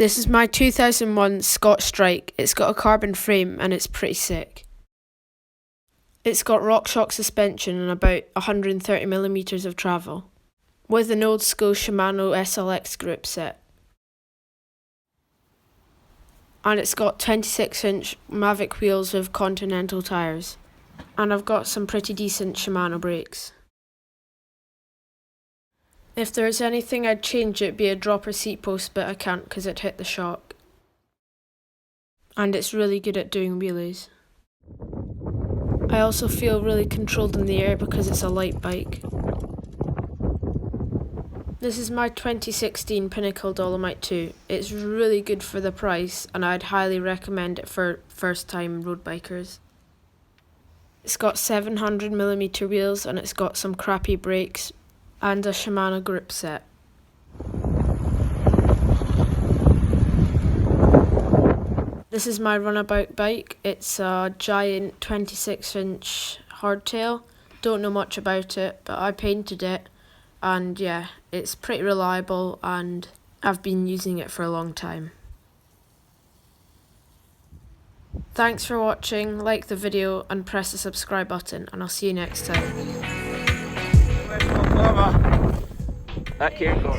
This is my 2001 Scott Strike. It's got a carbon frame and it's pretty sick. It's got RockShox suspension and about 130mm of travel, with an old school Shimano SLX grip set. And it's got 26-inch Mavic wheels with Continental tyres. And I've got some pretty decent Shimano brakes. If there's anything I'd change, it'd be a dropper seat post, but I can't because it hit the shock. And it's really good at doing wheelies. I also feel really controlled in the air because it's a light bike. This is my 2016 Pinnacle Dolomite 2. It's really good for the price and I'd highly recommend it for first time road bikers. It's got 700mm wheels and it's got some crappy brakes and a Shimano grip set. This is my runabout bike. It's a giant 26-inch hardtail. Don't know much about it, but I painted it and yeah, it's pretty reliable and I've been using it for a long time. Thanks for watching, like the video and press the subscribe button and I'll see you next time. Back here, go.